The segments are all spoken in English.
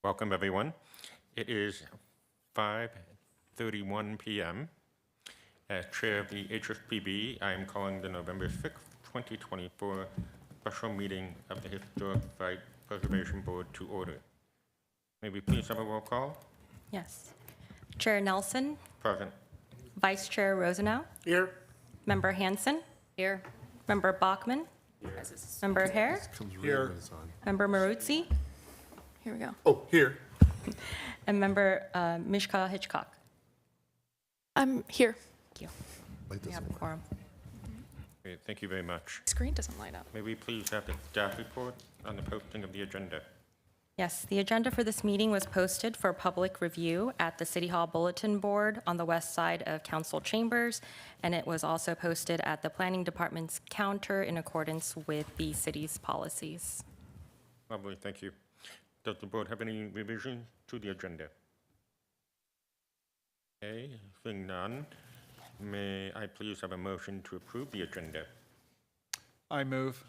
Welcome, everyone. It is 5:31 p.m. As Chair of the HSPB, I am calling the November 6th, 2024 special meeting of the Historic Site Preservation Board to order. May we please have a roll call? Yes. Chair Nelson, Present. Vice Chair Rosenau, Here. Member Hanson, Here. Member Bachman, Member Hare, Here. Member Maruzzi, Here we go. Oh, here. and Member Mishka Hitchcock. I'm here. Thank you. We have a quorum. Great, thank you very much. Screen doesn't light up. May we please have the staff report on the posting of the agenda? Yes, the agenda for this meeting was posted for public review at the City Hall Bulletin Board on the west side of Council Chambers, and it was also posted at the Planning Department's counter in accordance with the city's policies. Lovely, thank you. Does the board have any revisions to the agenda? Okay, seeing none, may I please have a motion to approve the agenda? I move.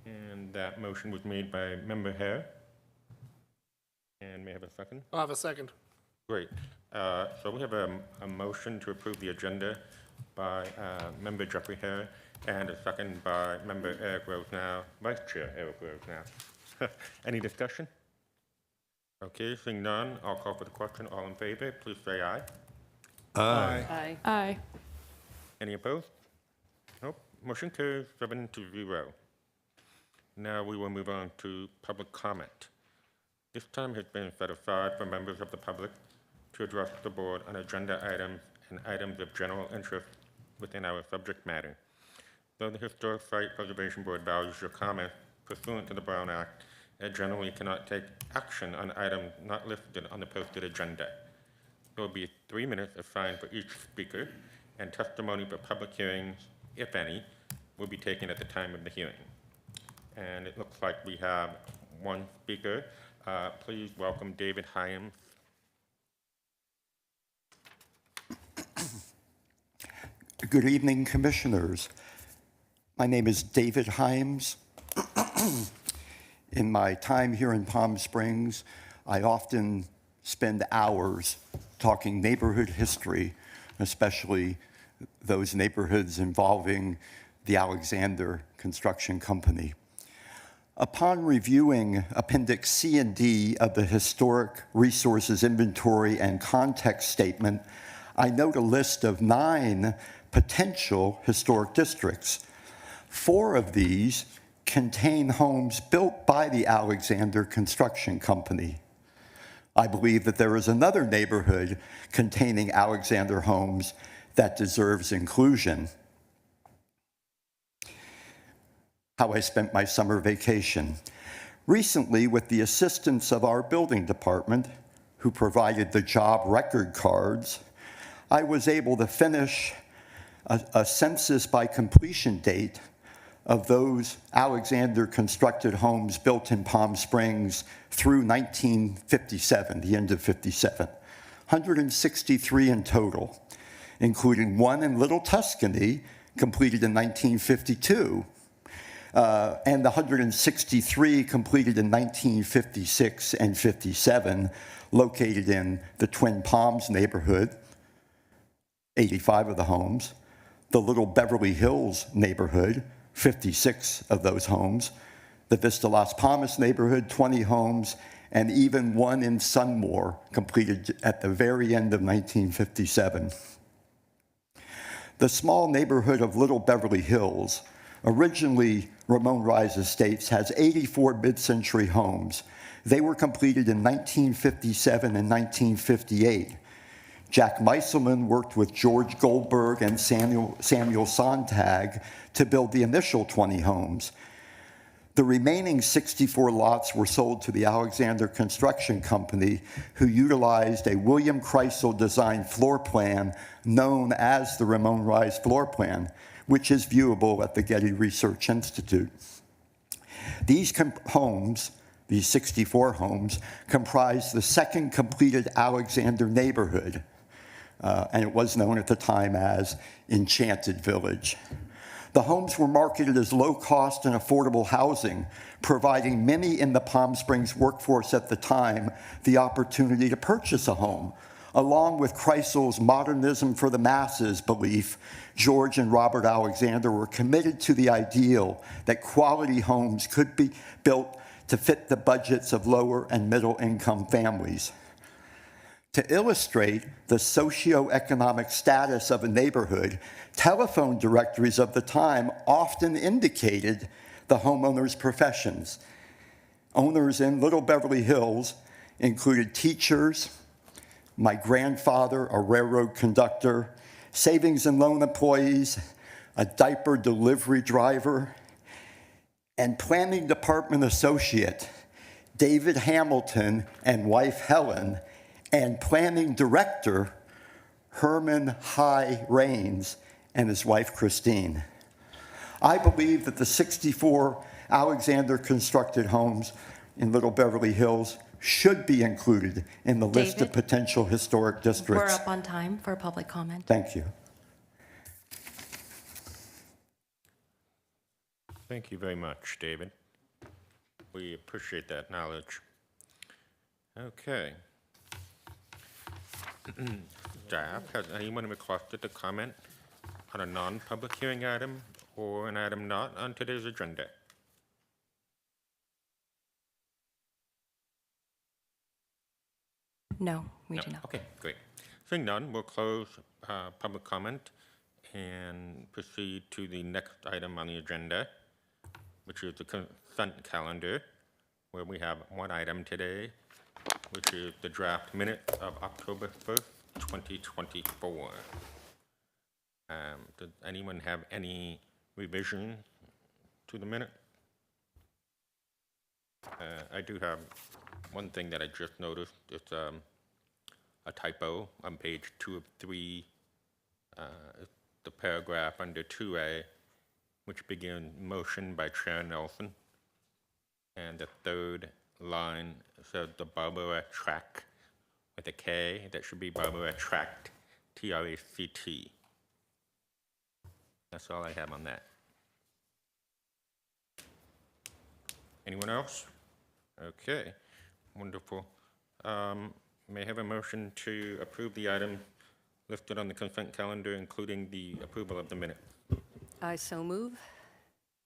And that motion was made by Member Hare. And may I have a second? I'll have a second. Great. So we have a motion to approve the agenda by Member Jeffrey Hare and a second by Member Eric Rosenau, Vice Chair Eric Rosenau. Any discussion? Okay, seeing none, I'll call for the question. All in favor, please say aye. Aye. Aye. Any opposed? Nope. Motion carries 7-0. Now we will move on to public comment. This time has been set aside for members of the public to address the board on agenda items and items of general interest within our subject matter. Though the Historic Site Preservation Board values your comments pursuant to the Brown Act, it generally cannot take action on items not listed on the posted agenda. There will be 3 minutes assigned for each speaker, and testimony for public hearings, if any, will be taken at the time of the hearing. And it looks like we have one speaker. Please welcome David Hyams. Good evening, Commissioners. My name is David Hyams. In my time here in Palm Springs, I often spend hours talking neighborhood history, especially those neighborhoods involving the Alexander Construction Company. Upon reviewing Appendix C and D of the Historic Resources Inventory and Context Statement, I note a list of 9 potential historic districts. 4 of these contain homes built by the Alexander Construction Company. I believe that there is another neighborhood containing Alexander homes that deserves inclusion. How I spent my summer vacation. Recently, with the assistance of our building department, who provided the job record cards, I was able to finish a census by completion date of those Alexander constructed homes built in Palm Springs through 1957, the end of 57. 163 in total, including one in Little Tuscany, completed in 1952, and the 163 completed in 1956 and 57, located in the Twin Palms neighborhood, 85 of the homes, the Little Beverly Hills neighborhood, 56 of those homes, the Vista Las Palmas neighborhood, 20 homes, and even one in Sunmore, completed at the very end of 1957. The small neighborhood of Little Beverly Hills, originally Ramon Rise Estates, has 84 mid-century homes. They were completed in 1957 and 1958. Jack Meiselman worked with George Goldberg and Samuel Sontag to build the initial 20 homes. The remaining 64 lots were sold to the Alexander Construction Company, who utilized a William Kreisel designed floor plan known as the Ramon Rise floor plan, which is viewable at the Getty Research Institute. These homes, these 64 homes, comprise the second completed Alexander neighborhood, and it was known at the time as Enchanted Village. The homes were marketed as low-cost and affordable housing, providing many in the Palm Springs workforce at the time the opportunity to purchase a home. Along with Kreisel's modernism for the masses belief, George and Robert Alexander were committed to the ideal that quality homes could be built to fit the budgets of lower and middle-income families. To illustrate the socioeconomic status of a neighborhood, telephone directories of the time often indicated the homeowners' professions. Owners in Little Beverly Hills included teachers, my grandfather, a railroad conductor, savings and loan employees, a diaper delivery driver, and planning department associate David Hamilton and wife Helen, and planning director Herman High Rains and his wife Christine. I believe that the 64 Alexander constructed homes in Little Beverly Hills should be included in the list of David? potential historic We're districts. up on time for public comment. Thank you. Thank you very much, David. We appreciate that knowledge. Okay. Staff, has anyone requested to comment on a non-public hearing item or an item not on today's agenda? No, we No. do not. Okay, great. Seeing none, we'll close public comment and proceed to the next item on the agenda, which is the consent calendar, where we have one item today, which is the draft minutes of October 1st, 2024. Does anyone have any revisions to the minute? I do have one thing that I just noticed. It's a typo on page 2 of 3, the paragraph under 2A, which begins motion by Chair Nelson. And the third line says the Barbara Tract with a K. That should be Barbara Tract, T-R-A-C-T. That's all I have on that. Anyone else? Okay, wonderful. May I have a motion to approve the item listed on the consent calendar, including the approval of the minutes? I so move.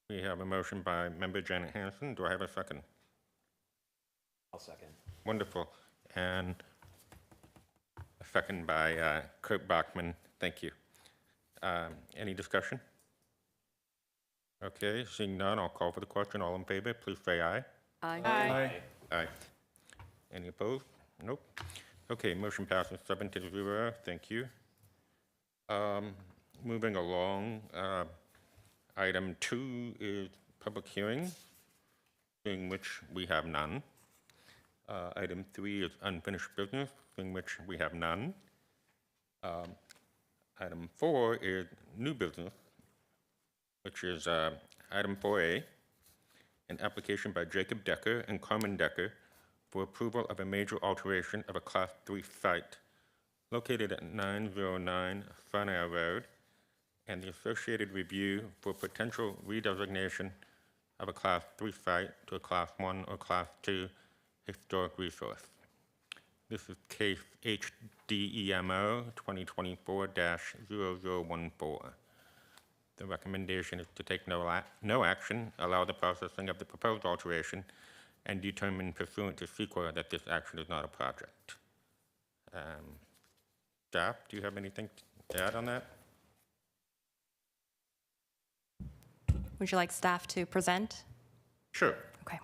We have a motion by Member Janet Hanson. Do I have a second? I'll second. Wonderful. And a second by Kurt Bachman. Thank you. Any discussion? Okay, seeing none, I'll call for the question. All in favor, please say aye. Aye. Aye. Any opposed? Nope. Okay, motion passes 7-0. Thank you. Moving along, item 2 is public hearing, in which we have none. Item 3 is unfinished business, in which we have none. Item 4 is new business, which is item 4A, an application by Jacob Decker and Carmen Decker for approval of a major alteration of a Class 3 site located at 909 Fanair Road, and the associated review for potential redesignation of a Class 3 site to a Class 1 or Class 2 historic resource. This is case HDEMO 2024-0014. The recommendation is to take no action, allow the processing of the proposed alteration, and determine pursuant to CEQA that this action is not a project. Staff, do you have anything to add on that? Would you like staff to present? Sure. Okay.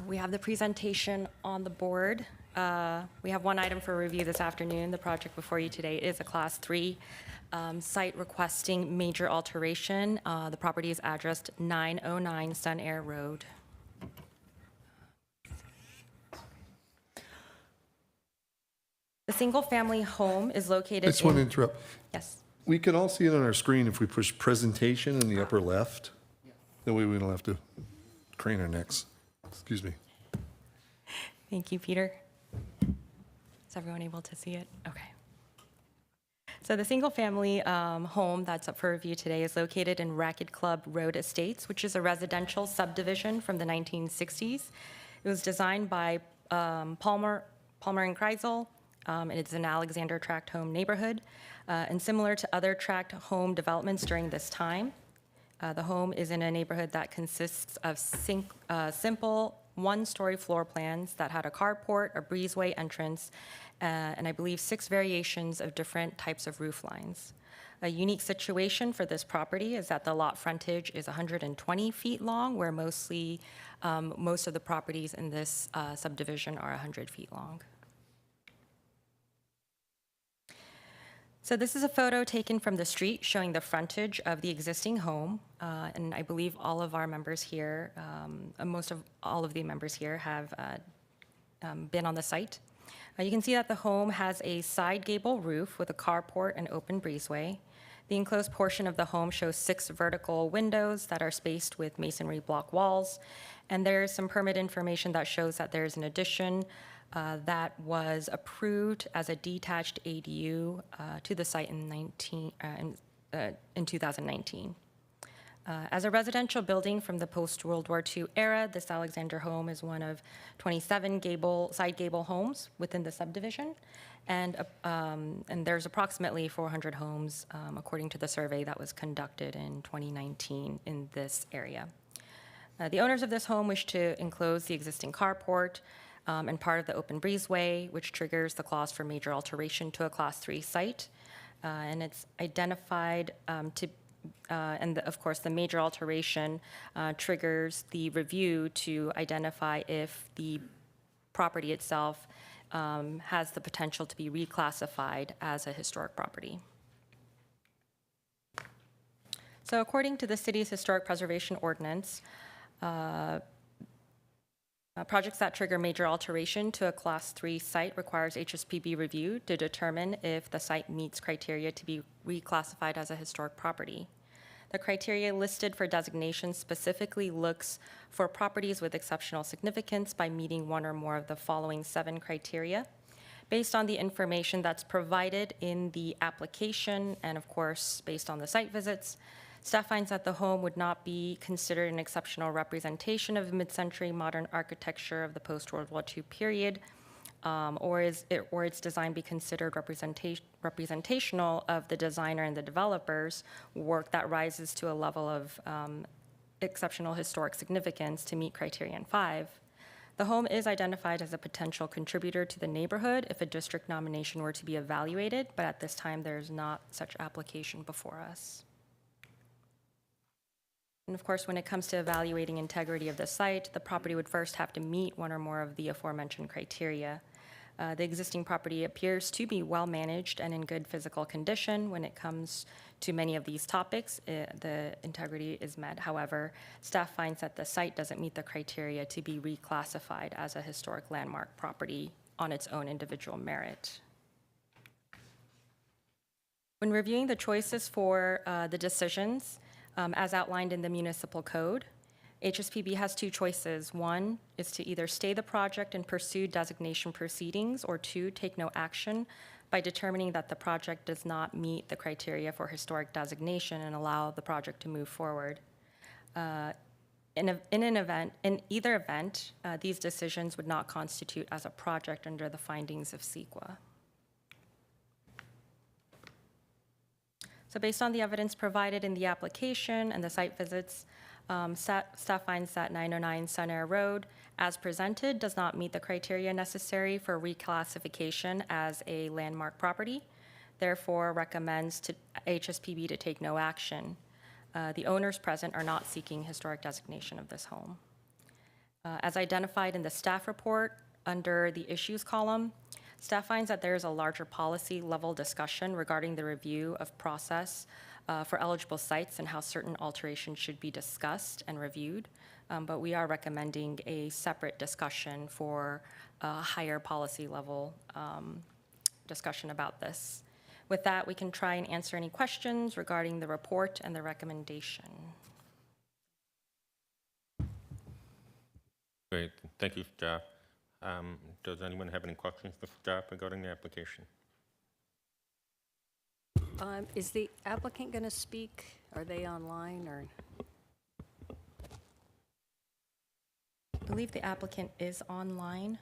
We have the presentation on the board. We have one item for review this afternoon. The project before you today is a Class 3 site requesting major alteration. The property is addressed 909 Sun Air Road. The single-family home is located I just want to in... interrupt. Yes. We can all see it on our screen if we push presentation in the upper left. That way we don't have to crane our necks. Excuse me. Thank you, Peter. Is everyone able to see it? Okay. So the single-family home that's up for review today is located in Racket Club Road Estates, which is a residential subdivision from the 1960s. It was designed by Palmer and Kreisel, and it's an Alexander tract home neighborhood. And similar to other tract home developments during this time, the home is in a neighborhood that consists of simple one-story floor plans that had a carport, a breezeway entrance, and I believe 6 variations of different types of roof lines. A unique situation for this property is that the lot frontage is 120 feet long, where most of the properties in this subdivision are 100 feet long. So this is a photo taken from the street showing the frontage of the existing home. And I believe all of our members here, all of the members here have been on the site. You can see that the home has a side gable roof with a carport and open breezeway. The enclosed portion of the home shows 6 vertical windows that are spaced with masonry block walls. And there is some permit information that shows that there's an addition that was approved as a detached ADU to the site in 2019. As a residential building from the post-World War II era, this Alexander home is one of 27 side gable homes within the subdivision, and there's approximately 400 homes, according to the survey that was conducted in 2019 in this area. The owners of this home wish to enclose the existing carport and part of the open breezeway, which triggers the clause for major alteration to a Class 3 site, and it's identified of course, the major alteration triggers the review to identify if the property itself has the potential to be reclassified as a historic property. So according to the city's historic preservation ordinance, projects that trigger major alteration to a Class 3 site requires HSPB review to determine if the site meets criteria to be reclassified as a historic property. The criteria listed for designation specifically looks for properties with exceptional significance by meeting one or more of the following 7 criteria. Based on the information that's provided in the application, and of course, based on the site visits, staff finds that the home would not be considered an exceptional representation of mid-century modern architecture of the post-World War II period, or its design be considered representational of the designer and the developer's work that rises to a level of exceptional historic significance to meet criterion 5. The home is identified as a potential contributor to the neighborhood if a district nomination were to be evaluated, but at this time there's not such application before us. And of course, when it comes to evaluating integrity of the site, the property would first have to meet one or more of the aforementioned criteria. The existing property appears to be well-managed and in good physical condition. When it comes to many of these topics, the integrity is met. However, staff finds that the site doesn't meet the criteria to be reclassified as a historic landmark property on its own individual merit. When reviewing the choices for the decisions, as outlined in the municipal code, HSPB has 2 choices. 1 is to either stay the project and pursue designation proceedings, or 2, take no action by determining that the project does not meet the criteria for historic designation and allow the project to move forward. In either event, these decisions would not constitute as a project under the findings of CEQA. So based on the evidence provided in the application and the site visits, staff finds that 909 Sun Air Road, as presented, does not meet the criteria necessary for reclassification as a landmark property, therefore recommends to HSPB to take no action. The owners present are not seeking historic designation of this home. As identified in the staff report under the issues column, staff finds that there is a larger policy level discussion regarding the review of process for eligible sites and how certain alterations should be discussed and reviewed, but we are recommending a separate discussion for a higher policy level discussion about this. With that, we can try and answer any questions regarding the report and the recommendation. Great, thank you, staff. Does anyone have any questions for staff regarding the application? Is the applicant going to speak? Are they online or? I believe the applicant is online.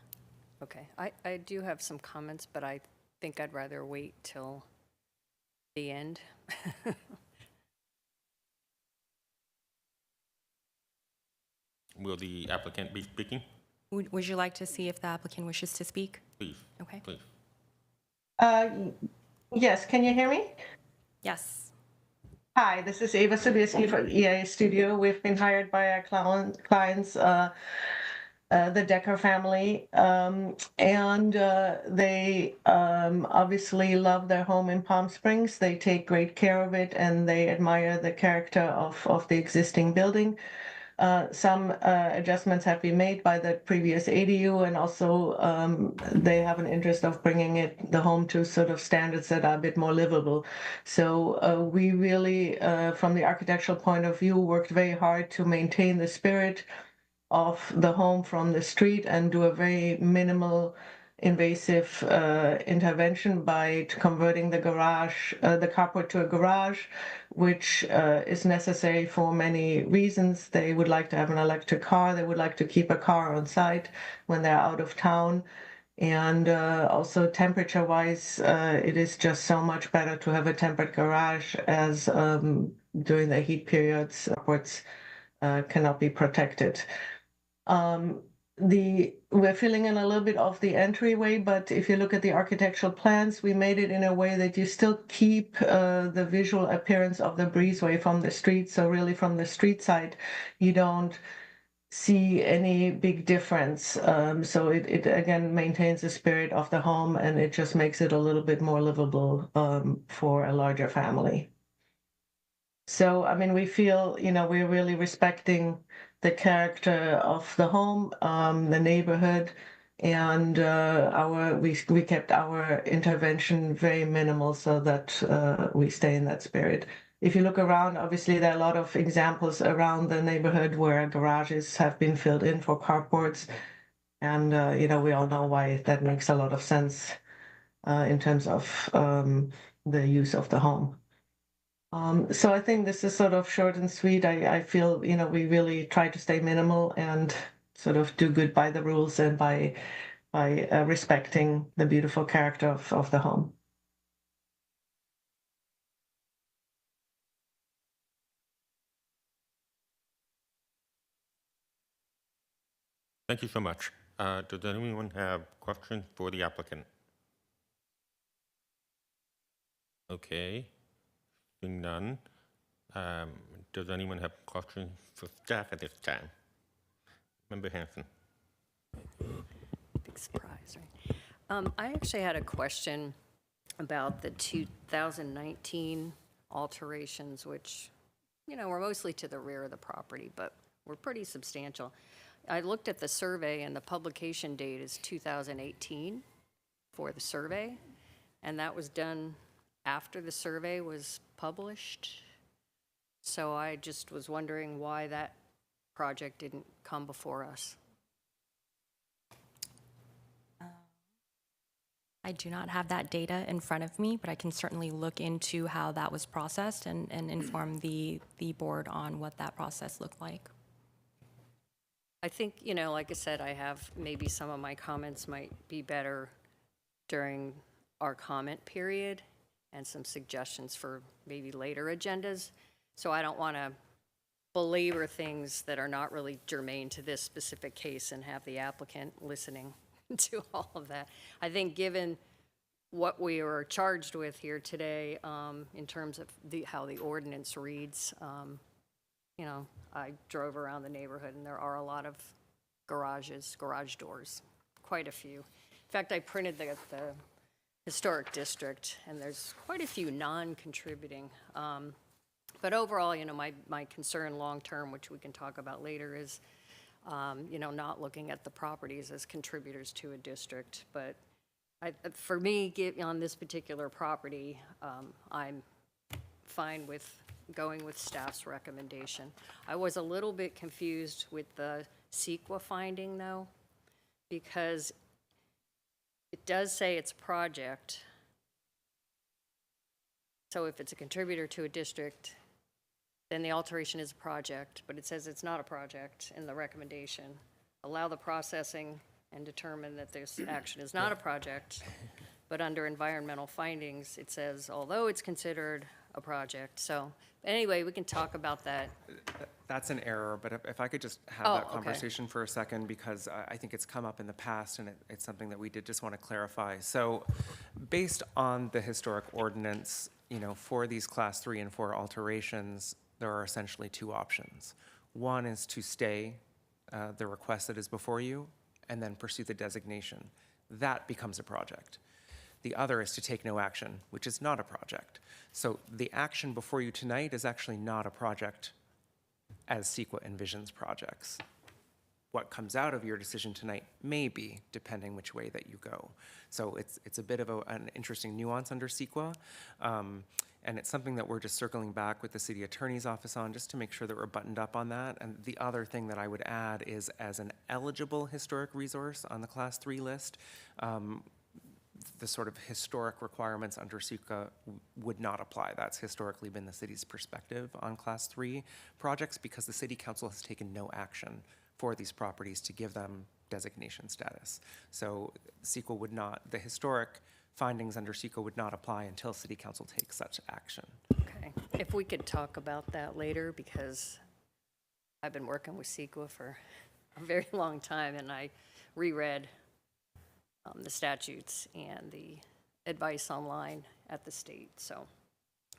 Okay, I do have some comments, but I think I'd rather wait till the end. Will the applicant be speaking? Would you like to see if the applicant wishes to speak? Please, Okay. please. Yes, can you hear me? Yes. Hi, this is Ava Sobieski from EA Studio. We've been hired by our clients, the Decker family, and they obviously love their home in Palm Springs. They take great care of it, and they admire the character of the existing building. Some adjustments have been made by the previous ADU, and also they have an interest of bringing the home to sort of standards that are a bit more livable. So we really, from the architectural point of view, worked very hard to maintain the spirit of the home from the street and do a very minimal invasive intervention by converting the garage, the carport to a garage, which is necessary for many reasons. They would like to have an electric car. They would like to keep a car on site when they're out of town. And also temperature-wise, it is just so much better to have a tempered garage, as during the heat periods, carports cannot be protected. We're filling in a little bit of the entryway, but if you look at the architectural plans, we made it in a way that you still keep the visual appearance of the breezeway from the street. So really from the street side, you don't see any big difference. So it again maintains the spirit of the home, and it just makes it a little bit more livable for a larger family. So, I mean, we feel, we're really respecting the character of the home, the neighborhood, and we kept our intervention very minimal so that we stay in that spirit. If you look around, obviously there are a lot of examples around the neighborhood where garages have been filled in for carports, and we all know why that makes a lot of sense in terms of the use of the home. So I think this is sort of short and sweet. I feel, we really try to stay minimal and sort of do good by the rules and by respecting the beautiful character of the home. Thank you so much. Does anyone have questions for the applicant? Okay, seeing none. Does anyone have questions for staff at this time? Member Hanson. Big surprise, right? I actually had a question about the 2019 alterations, which, were mostly to the rear of the property, but were pretty substantial. I looked at the survey, and the publication date is 2018 for the survey, and that was done after the survey was published. So I just was wondering why that project didn't come before us. I do not have that data in front of me, but I can certainly look into how that was processed and inform the board on what that process looked like. I think, like I said, I have maybe some of my comments might be better during our comment period and some suggestions for maybe later agendas. So I don't want to belabor things that are not really germane to this specific case and have the applicant listening to all of that. I think given what we were charged with here today in terms of how the ordinance reads, I drove around the neighborhood and there are a lot of garage doors, quite a few. In fact, I printed the historic district and there's quite a few non-contributing. But overall, my concern long-term, which we can talk about later, is not looking at the properties as contributors to a district. But for me, on this particular property, I'm fine with going with staff's recommendation. I was a little bit confused with the CEQA finding, though, because it does say it's a project. So if it's a contributor to a district, then the alteration is a project, but it says it's not a project in the recommendation. Allow the processing and determine that this action is not a project, but under environmental findings, it says, although it's considered a project. So anyway, we can talk about that. That's an error, but if I could just have Oh, that okay. conversation for a second, because I think it's come up in the past, and it's something that we did just want to clarify. So based on the historic ordinance, for these Class 3 and 4 alterations, there are essentially two options. One is to stay the request that is before you and then pursue the designation. That becomes a project. The other is to take no action, which is not a project. So the action before you tonight is actually not a project as CEQA envisions projects. What comes out of your decision tonight may be, depending which way that you go. So it's a bit of an interesting nuance under CEQA, and it's something that we're just circling back with the city attorney's office on, just to make sure that we're buttoned up on that. And the other thing that I would add is, as an eligible historic resource on the Class 3 list, the sort of historic requirements under CEQA would not apply. That's historically been the city's perspective on Class 3 projects, because the city council has taken no action for these properties to give them designation status. So CEQA would not, the historic findings under CEQA would not apply until city council takes such action. Okay, if we could talk about that later, because I've been working with CEQA for a very long time, and I reread the statutes and the advice online at the state. So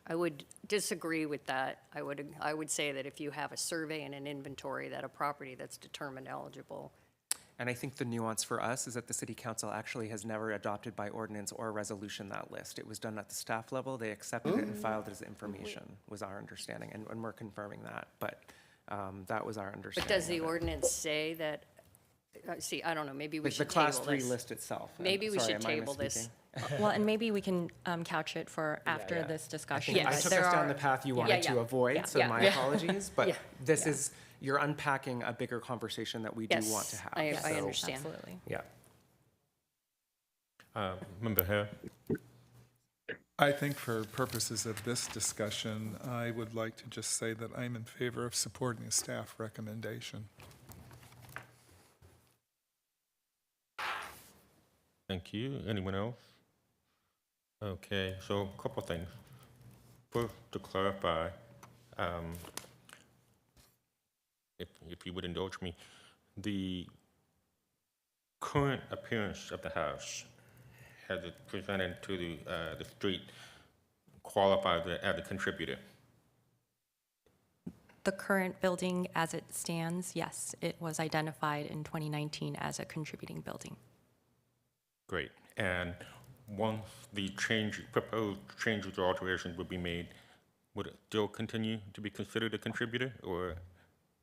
I would disagree with that. I would say that if you have a survey and an inventory, that a property that's determined eligible. And I think the nuance for us is that the city council actually has never adopted by ordinance or resolution that list. It was done at the staff level. They accepted it and filed it as information, was our understanding. And we're confirming that, but that was our understanding. But does the of it. ordinance say that, see, I don't know, maybe we The should Class table 3 this. list itself. Maybe we Sorry, should am I table this. misspeaking? Well, and maybe we can couch it for after yeah. this discussion. Yes. I but took there us down are- the path you Yeah, wanted yeah. to avoid, Yeah, so yeah. my Yeah. apologies. But Yeah. this is, you're unpacking a bigger conversation that we do Yes, want to have. I so- understand. Absolutely. Yeah. Member Hare? I think for purposes of this discussion, I would like to just say that I'm in favor of supporting the staff recommendation. Thank you. Anyone else? Okay, so a couple things. First, to clarify, if you would indulge me, the current appearance of the house, as it presented to the street, qualifies as a contributor. The current building as it stands, yes, it was identified in 2019 as a contributing building. Great. And once the proposed changes or alterations would be made, would it still continue to be considered a contributor, or?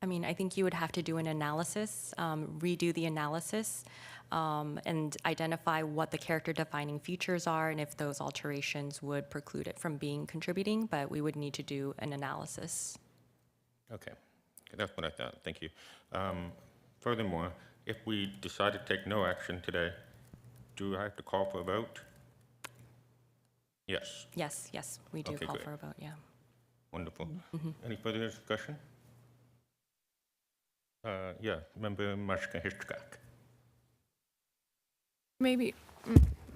I mean, I think you would have to do an analysis, redo the analysis, and identify what the character-defining features are and if those alterations would preclude it from being contributing, but we would need to do an analysis. Okay, that's what I thought. Thank you. Furthermore, if we decide to take no action today, do I have to call for a vote? Yes, Yes, we do Okay, call great. for a vote, yeah. wonderful. Any further discussion? Yeah, Member Mashka Hitchcock. Maybe,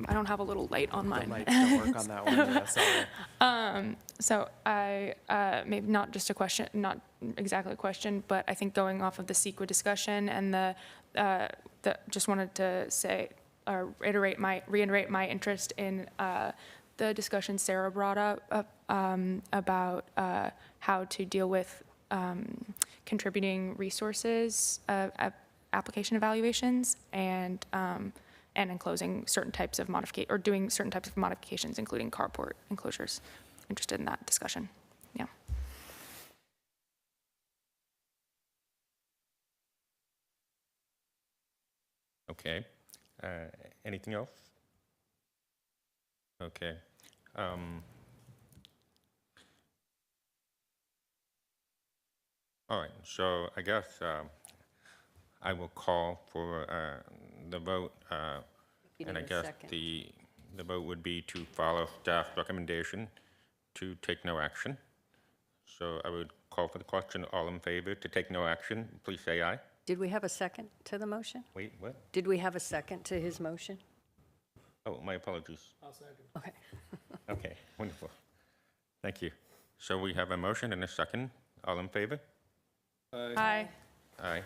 I don't have a little light on The mine. lights don't work on that one, yeah, sorry. So I, maybe not just a question, not exactly a question, but I think going off of the CEQA discussion and just wanted to say, reiterate my interest in the discussion Sarah brought up about how to deal with contributing resources, application evaluations, and enclosing certain types of or doing certain types of modifications, including carport enclosures. Interested in that discussion. Yeah. Okay. Anything else? Okay. All right, so I guess I will call for the vote, You and I need a guess second. the vote would be to follow staff recommendation to take no action. So I would call for the question, all in favor to take no action, please say aye. Did we have a second to the motion? Wait, what? Did we have a second to his motion? Oh, my apologies. Okay. Okay, wonderful. Thank you. So we have a motion and a second. All in favor? Aye. Aye.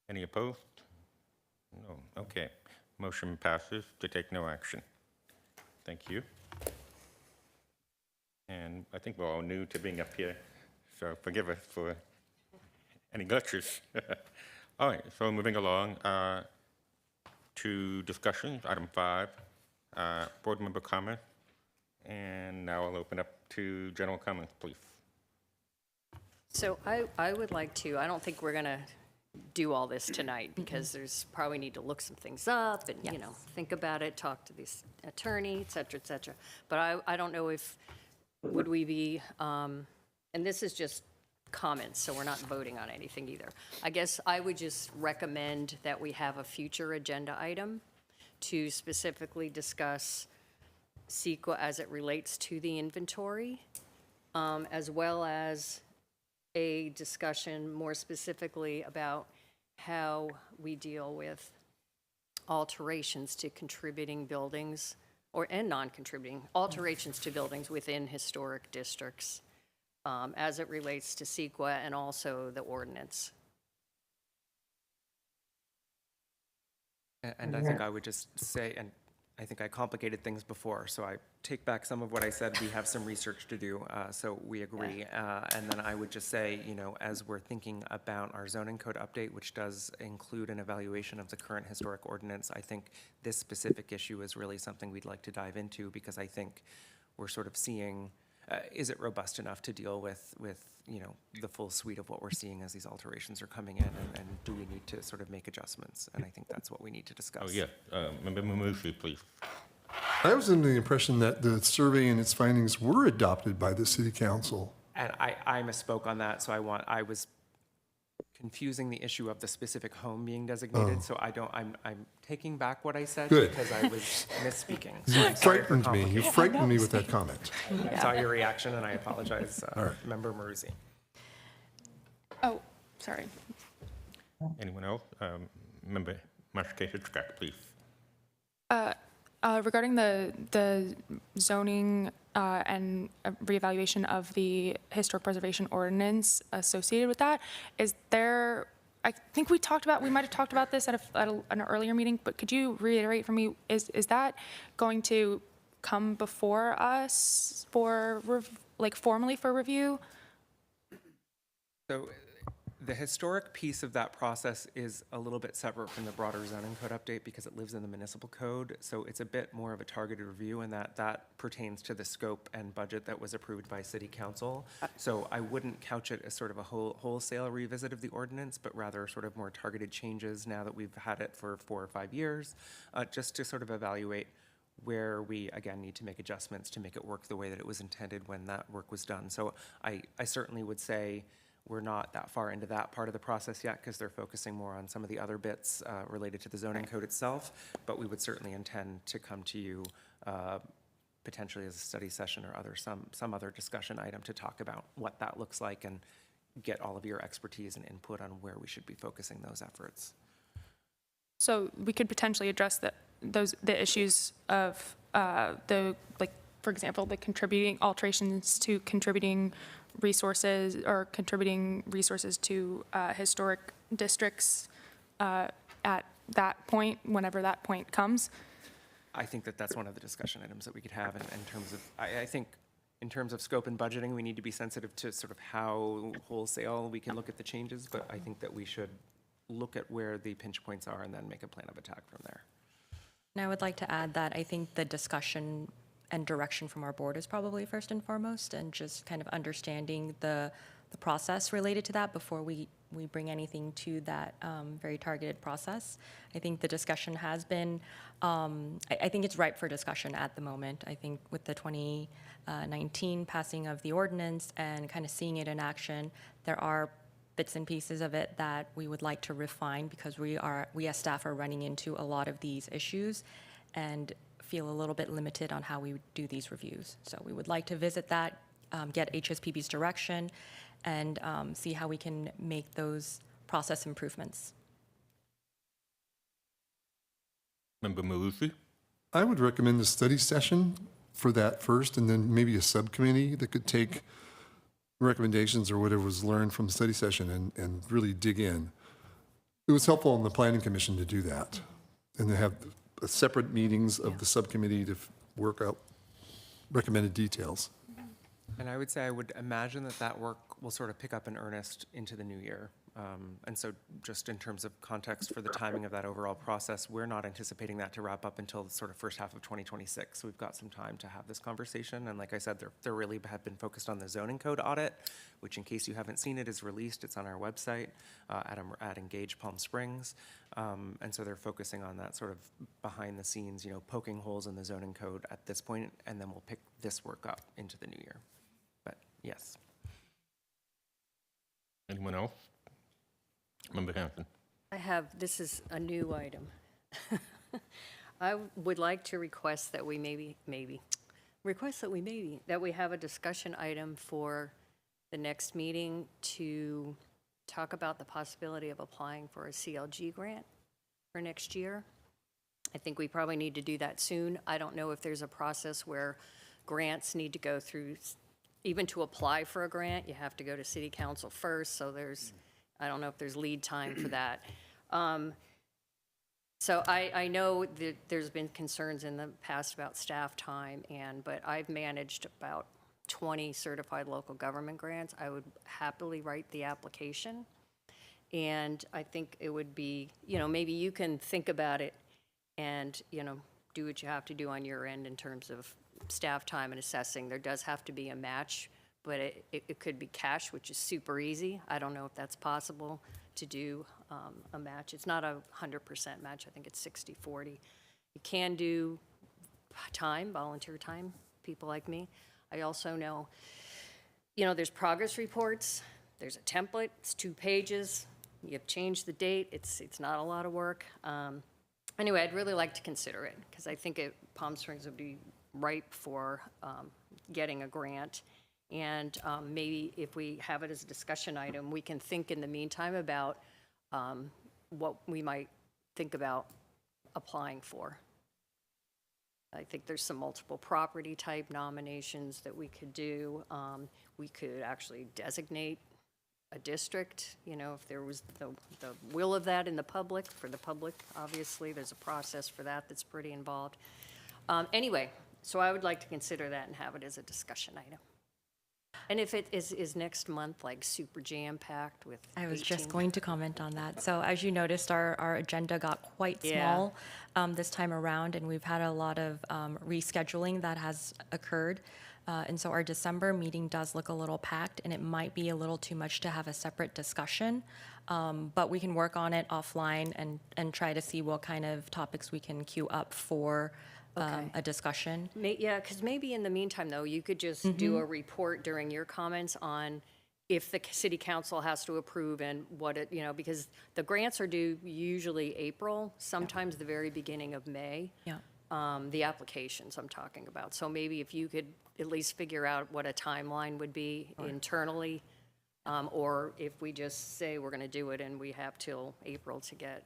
Any opposed? No. Okay. Motion passes to take no action. Thank you. And I think we're all new to being up here, so forgive us for any glitches. All right, so moving along to discussions, item 5, board member comment. And now I'll open up to general comments, please. So I would like to, I don't think we're going to do all this tonight because there's probably need to look some things up and, you know, think about it, talk to this attorney, et cetera, et cetera. But I don't know if, would we be, and this is just comments, so we're not voting on anything either. I guess I would just recommend that we have a future agenda item to specifically discuss CEQA as it relates to the inventory, as well as a discussion more specifically about how we deal with alterations to contributing buildings and non-contributing, alterations to buildings within historic districts as it relates to CEQA and also the ordinance. And I think I would just say, and I think I complicated things before, so I take back some of what I said. We have some research to do, so we agree. And then I would just say, you know, as we're thinking about our zoning code update, which does include an evaluation of the current historic ordinance, I think this specific issue is really something we'd like to dive into because I think we're sort of seeing, is it robust enough to deal with, you know, the full suite of what we're seeing as these alterations are coming in, and do we need to sort of make adjustments? And I think that's what we need to discuss. Oh, yeah. Member Mamushi, please. I was under the impression that the survey and its findings were adopted by the city council. And I misspoke on that, so I was confusing the issue of the specific home being designated, so I'm taking back what I said Good. because I was misspeaking. So You I'm sorry for frightened me. You complicating. frightened me with that comment. I saw your reaction and I apologize, right. Member Maruzi. Oh, sorry. Anyone else? Member Mashke Hitchcock, please. Regarding the zoning and reevaluation of the historic preservation ordinance associated with that, is there, I think we might have talked about this at an earlier meeting, but could you reiterate for me, is that going to come before us for, formally for review? So the historic piece of that process is a little bit separate from the broader zoning code update because it lives in the municipal code. So it's a bit more of a targeted review, and that pertains to the scope and budget that was approved by city council. So I wouldn't couch it as sort of a wholesale revisit of the ordinance, but rather sort of more targeted changes now that we've had it for 4 or 5 years, just to sort of evaluate where we, again, need to make adjustments to make it work the way that it was intended when that work was done. So I certainly would say we're not that far into that part of the process yet because they're focusing more on some of the other bits related to the zoning code itself, but we would certainly intend to come to you potentially as a study session or some other discussion item to talk about what that looks like and get all of your expertise and input on where we should be focusing those efforts. So we could potentially address the issues of for example, the contributing alterations to contributing resources or contributing resources to historic districts at that point, whenever that point comes. I think that's one of the discussion items that we could have in terms of, I think in terms of scope and budgeting, we need to be sensitive to sort of how wholesale we can look at the changes, but I think that we should look at where the pinch points are and then make a plan of attack from there. And I would like to add that I think the discussion and direction from our board is probably first and foremost, and just kind of understanding the process related to that before we bring anything to that very targeted process. I think the discussion has been, I think it's ripe for discussion at the moment. I think with the 2019 passing of the ordinance and kind of seeing it in action, there are bits and pieces of it that we would like to refine because we as staff are running into a lot of these issues. And feel a little bit limited on how we would do these reviews. So we would like to visit that, get HSPB's direction, and see how we can make those process improvements. Member Malusi? I would recommend a study session for that first, and then maybe a subcommittee that could take recommendations or whatever was learned from the study session and really dig in. It was helpful in the planning commission to do that, and to have separate meetings of the subcommittee to work out recommended details. And I would say, I would imagine that that work will sort of pick up in earnest into the new year. And so just in terms of context for the timing of that overall process, we're not anticipating that to wrap up until the sort of first half of 2026. So we've got some time to have this conversation. And like I said, they're really have been focused on the zoning code audit, which, in case you haven't seen it, is released. It's on our website at Engage Palm Springs. And so they're focusing on that sort of behind the scenes, poking holes in the zoning code at this point, and then we'll pick this work up into the new year. But yes. Anyone else? Member Hanson? This is a new item. I would like to request that we that we have a discussion item for the next meeting to talk about the possibility of applying for a CLG grant for next year. I think we probably need to do that soon. I don't know if there's a process where grants need to go through, even to apply for a grant, you have to go to city council first, so I don't know if there's lead time for that. So I know that there's been concerns in the past about staff time, but I've managed about 20 certified local government grants. I would happily write the application. And I think it would be, maybe you can think about it and, do what you have to do on your end in terms of staff time and assessing. There does have to be a match, but it could be cash, which is super easy. I don't know if that's possible to do a match. It's not a 100% match. I think it's 60-40. You can do time, volunteer time, people like me. I also know, there's progress reports. There's a template. It's 2 pages. You have changed the date. It's not a lot of work. Anyway, I'd really like to consider it because I think Palm Springs would be ripe for getting a grant. And maybe if we have it as a discussion item, we can think in the meantime about what we might think about applying for. I think there's some multiple property type nominations that we could do. We could actually designate a district, if there was the will of that in the public. For the public, obviously, there's a process for that that's pretty involved. Anyway, so I would like to consider that and have it as a discussion item. And if it is next month, like super jam-packed with I was 18 just going to comment on that. So as you noticed, our agenda got quite small this time around, and we've had a lot of rescheduling that has occurred. And so our December meeting does look a little packed, and it might be a little too much to have a separate discussion. But we can work on it offline and try to see what kind of topics we can queue up for a discussion. Yeah, because maybe in the meantime, though, you could just do a report during your comments on if the city council has to approve and what it, because the grants are due usually April, sometimes the very beginning of May. Yeah. The applications I'm talking about. So maybe if you could at least figure out what a timeline would be internally, or if we just say we're going to do it and we have till April to get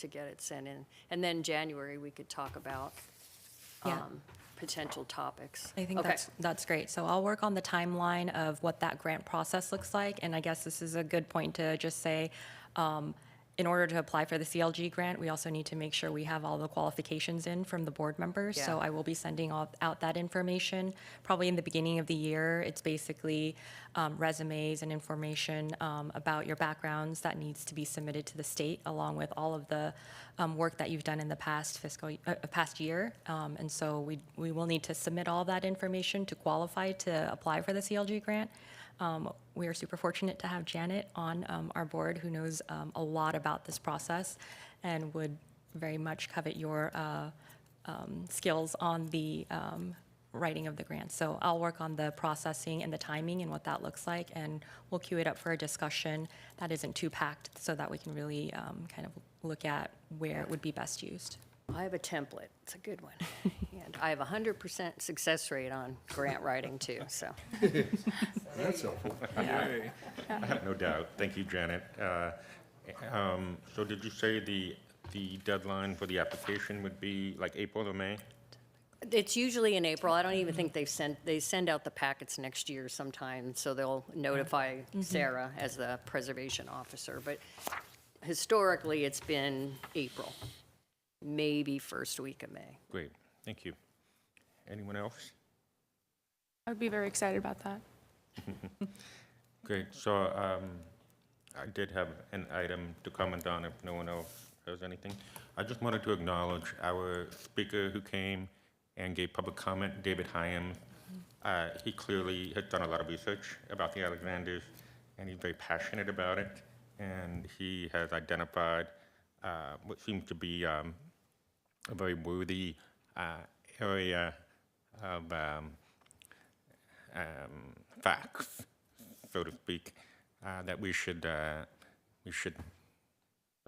it sent in. And then January, we could talk about potential topics. I think that's great. So I'll work on the timeline of what that grant process looks like. And I guess this is a good point to just say, in order to apply for the CLG grant, we also need to make sure we have all the qualifications in from the board members. So I will be sending out that information probably in the beginning of the year. It's basically resumes and information about your backgrounds that needs to be submitted to the state, along with all of the work that you've done in the past year. And so we will need to submit all that information to qualify to apply for the CLG grant. We are super fortunate to have Janet on our board, who knows a lot about this process and would very much covet your skills on the writing of the grant. So I'll work on the processing and the timing and what that looks like, and we'll queue it up for a discussion that isn't too packed so that we can really kind of look at where it would be best used. I have a template. It's a good one. And I have 100% success rate on grant writing too, so. That's helpful. I have no doubt. Thank you, Janet. So did you say the deadline for the application would be like April or May? It's usually in April. I don't even think they send out the packets next year sometime, so they'll notify Sarah as the preservation officer. But historically, it's been April, maybe first week of May. Great, thank you. Anyone else? I would be very excited about that. Great, so I did have an item to comment on if no one else has anything. I just wanted to acknowledge our speaker who came and gave public comment, David Hyams. He clearly has done a lot of research about the Alexanders, and he's very passionate about it. And he has identified what seems to be a very worthy area of facts, so to speak, that we should, the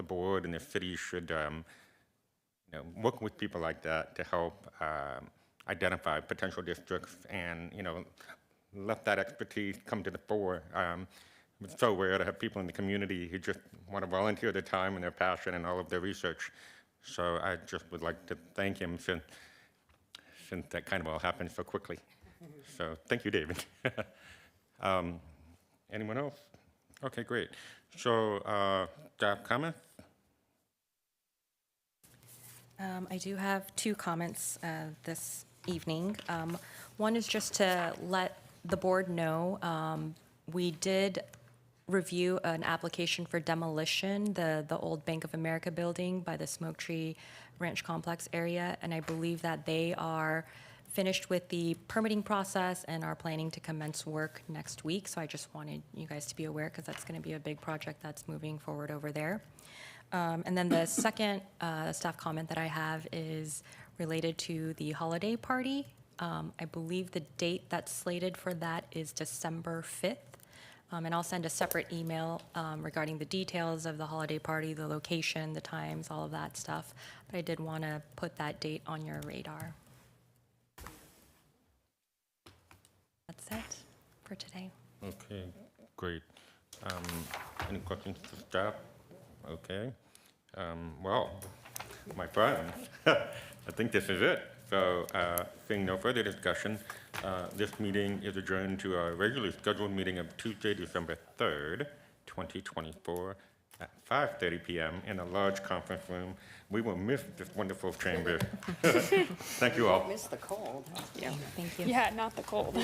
board and the city should work with people like that to help identify potential districts and, let that expertise come to the fore. It's so rare to have people in the community who just want to volunteer their time and their passion and all of their research. So I just would like to thank him since that kind of all happened so quickly. So thank you, David. Anyone else? Okay, great. So staff comments? I do have two comments this evening. One is just to let the board know, we did review an application for demolition, the old Bank of America building by the Smoke Tree Ranch Complex area, and I believe that they are finished with the permitting process and are planning to commence work next week. So I just wanted you guys to be aware, because that's going to be a big project that's moving forward over there. And then the second staff comment that I have is related to the holiday party. I believe the date that's slated for that is December 5th. And I'll send a separate email regarding the details of the holiday party, the location, the times, all of that stuff. But I did want to put that date on your radar. That's it for today. Okay, great. Any questions for staff? Okay. Well, my friends, I think this is it. So, seeing no further discussion, this meeting is adjourned to our regularly scheduled meeting of Tuesday, December 3rd, 2024, at 5:30 p.m. in a large conference room. We will miss this wonderful chamber. Thank you all. Miss the cold. Thank you. Yeah, not the cold.